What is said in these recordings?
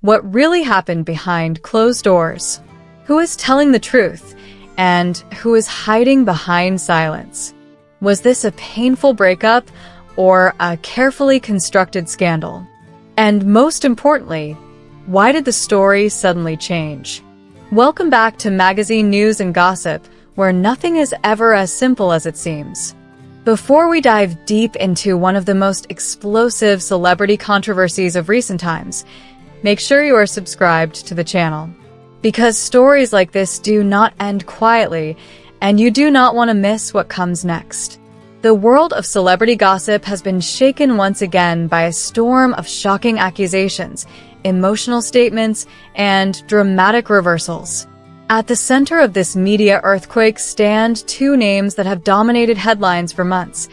What really happened behind closed doors? Who is telling the truth? And who is hiding behind silence? Was this a painful breakup or a carefully constructed scandal? And most importantly, why did the story suddenly change? Welcome back to Magazine News and Gossip, where nothing is ever as simple as it seems. Before we dive deep into one of the most explosive celebrity controversies of recent times, make sure you are subscribed to the channel. Because stories like this do not end quietly, and you do not want to miss what comes next. The world of celebrity gossip has been shaken once again by a storm of shocking accusations, emotional statements, and dramatic reversals. At the center of this media earthquake stand two names that have dominated headlines for months: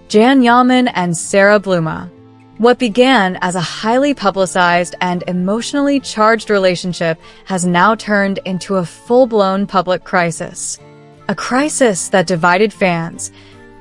Yaman and Sara Bluma. What began as a highly publicized and emotionally charged relationship has now turned into a full-blown public crisis. A crisis that divided fans,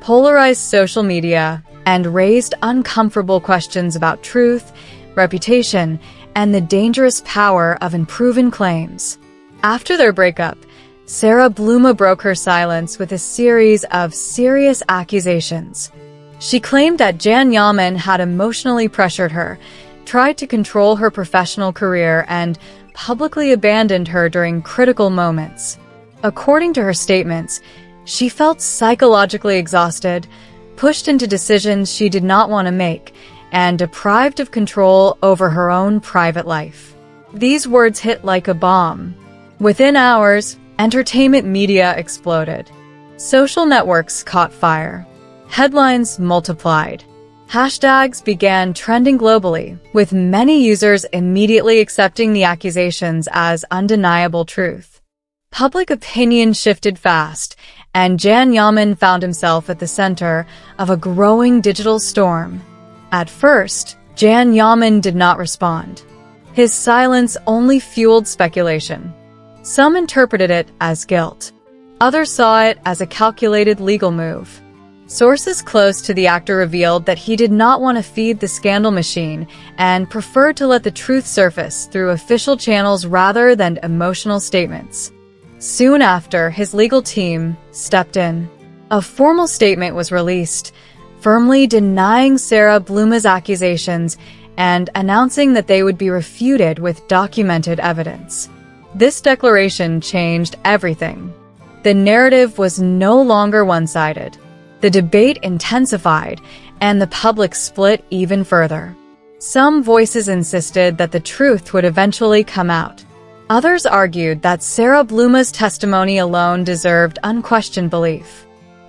polarized social media, and raised uncomfortable questions about truth, reputation, and the dangerous power of unproven claims. After their breakup, Sara Bluma broke her silence with a series of serious accusations. She claimed that Yaman had emotionally pressured her, tried to control her professional career, and publicly abandoned her during critical moments. According to her statements, she felt psychologically exhausted, pushed into decisions she did not want to make, and deprived of control over her own private life. These words hit like a bomb. Within hours, entertainment media exploded. Social networks caught fire. Headlines multiplied. Hashtags began trending globally, with many users immediately accepting the accusations as undeniable truth. Public opinion shifted fast, and Yaman found himself at the center of a growing digital storm. At first, Yaman did not respond. His silence only fueled speculation. Some interpreted it as guilt. Others saw it as a calculated legal move. Sources close to the actor revealed that he did not want to feed the scandal machine and preferred to let the truth surface through official channels rather than emotional statements. Soon after, his legal team stepped in. A formal statement was released, firmly denying Sara Bluma's accusations and announcing that they would be refuted with documented evidence. This declaration changed everything. The narrative was no longer one-sided. The debate intensified, and the public split even further. Some voices insisted that the truth would eventually come out. Others argued that Sara Bluma's testimony alone deserved unquestioned belief.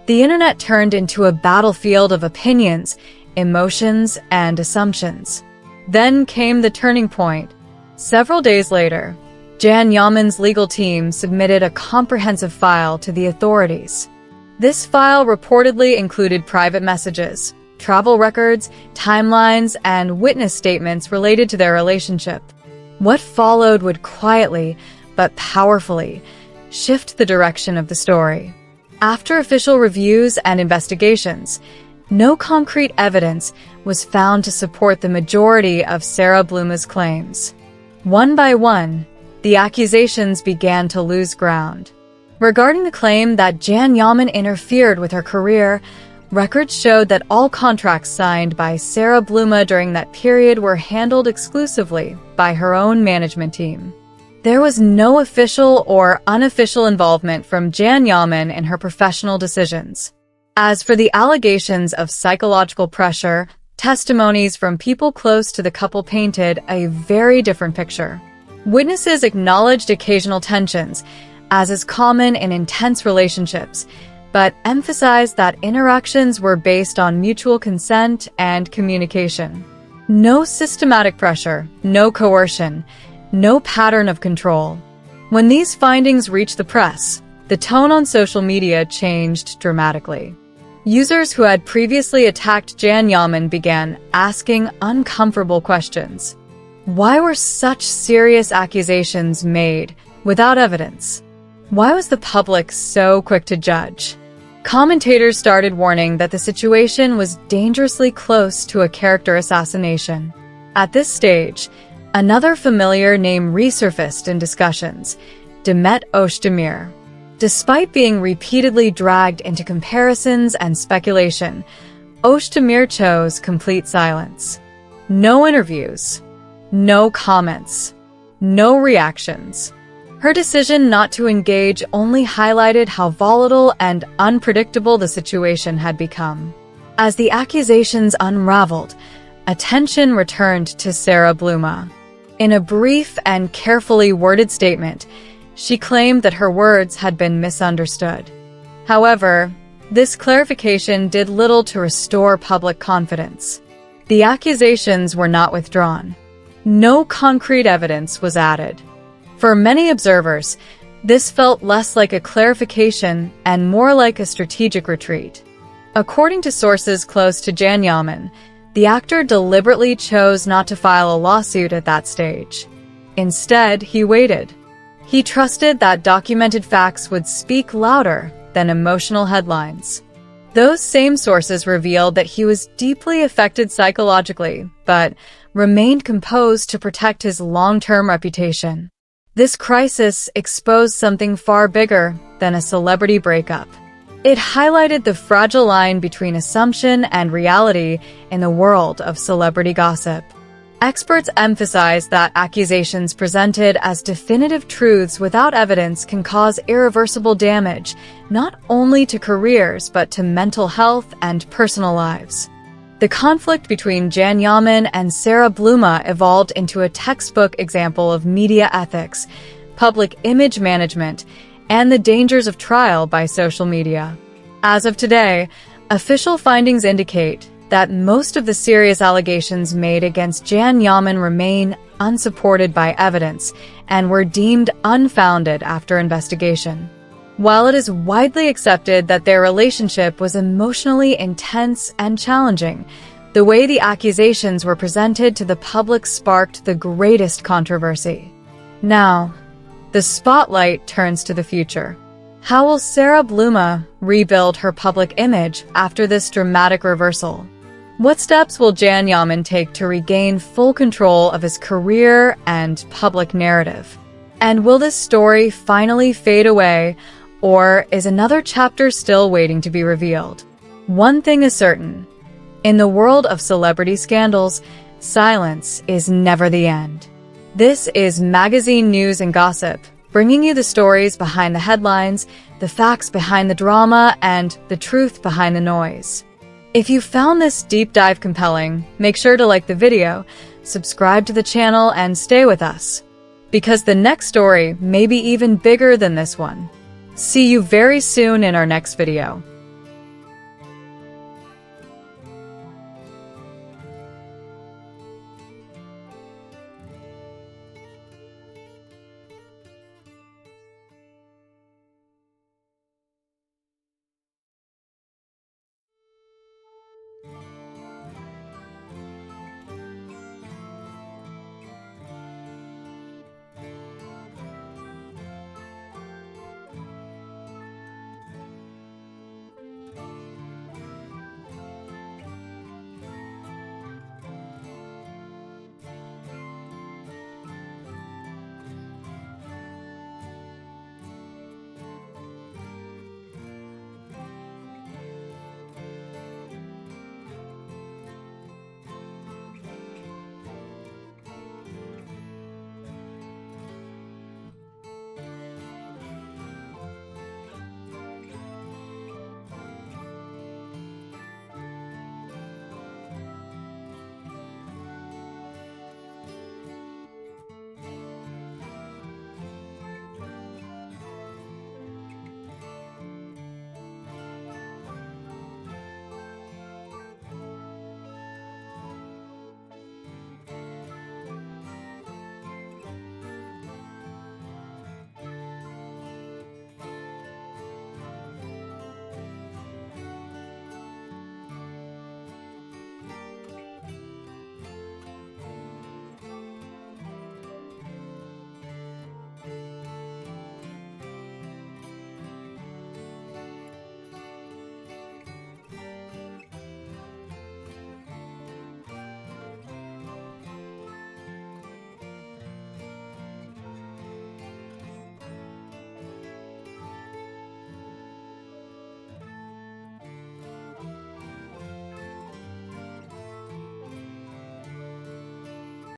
The internet turned into a battlefield of opinions, emotions, and assumptions. Then came the turning point. Several days later, Yaman's legal team submitted a comprehensive file to the authorities. This file reportedly included private messages, travel records, timelines, and witness statements related to their relationship. What followed would quietly, but powerfully, shift the direction of the story. After official reviews and investigations, no concrete evidence was found to support the majority of Sara Bluma's claims. One by one, the accusations began to lose ground. Regarding the claim that Yaman interfered with her career, records showed that all contracts signed by Sara Bluma during that period were handled exclusively by her own management team. There was no official or unofficial involvement from Yaman in her professional decisions. As for the allegations of psychological pressure, testimonies from people close to the couple painted a very different picture. Witnesses acknowledged occasional tensions, as is common in intense relationships, but emphasized that interactions were based on mutual consent and communication. No systematic pressure, no coercion, no pattern of control. When these findings reached the press, the tone on social media changed dramatically. Users who had previously attacked Yaman began asking uncomfortable questions. Why were such serious accusations made without evidence? Why was the public so quick to judge? Commentators started warning that the situation was dangerously close to a character assassination. At this stage, Another familiar name resurfaced in discussions, Demet Özdemir. Despite being repeatedly dragged into comparisons and speculation, Özdemir chose complete silence. No interviews, no comments, no reactions. Her decision not to engage only highlighted how volatile and unpredictable the situation had become. As the accusations unraveled, attention returned to Sara Bluma. In a brief and carefully worded statement, she claimed that her words had been misunderstood. However, this clarification did little to restore public confidence. The accusations were not withdrawn. No concrete evidence was added. For many observers, this felt less like a clarification and more like a strategic retreat. According to sources close to Yaman, the actor deliberately chose not to file a lawsuit at that stage. Instead, he waited. He trusted that documented facts would speak louder than emotional headlines. Those same sources revealed that he was deeply affected psychologically, but remained composed to protect his long-term reputation. This crisis exposed something far bigger than a celebrity breakup. It highlighted the fragile line between assumption and reality in the world of celebrity gossip. Experts emphasize that accusations presented as definitive truths without evidence can cause irreversible damage, not only to careers but to mental health and personal lives. The conflict between Yaman and Sara Bluma evolved into a textbook example of media ethics, public image management, and the dangers of trial by social media. As of today, official findings indicate that most of the serious allegations made against Yaman remain unsupported by evidence and were deemed unfounded after investigation. While it is widely accepted that their relationship was emotionally intense and challenging, the way the accusations were presented to the public sparked the greatest controversy. Now, the spotlight turns to the future. How will Sara Bluma rebuild her public image after this dramatic reversal? What steps will Yaman take to regain full control of his career and public narrative? And will this story finally fade away, or is another chapter still waiting to be revealed? One thing is certain. In the world of celebrity scandals, silence is never the end. This is Magazine News and Gossip, bringing you the stories behind the headlines, the facts behind the drama, and the truth behind the noise. If you found this deep dive compelling, make sure to like the video, subscribe to the channel, and stay with us, because the next story may be even bigger than this one. See you very soon in our next video.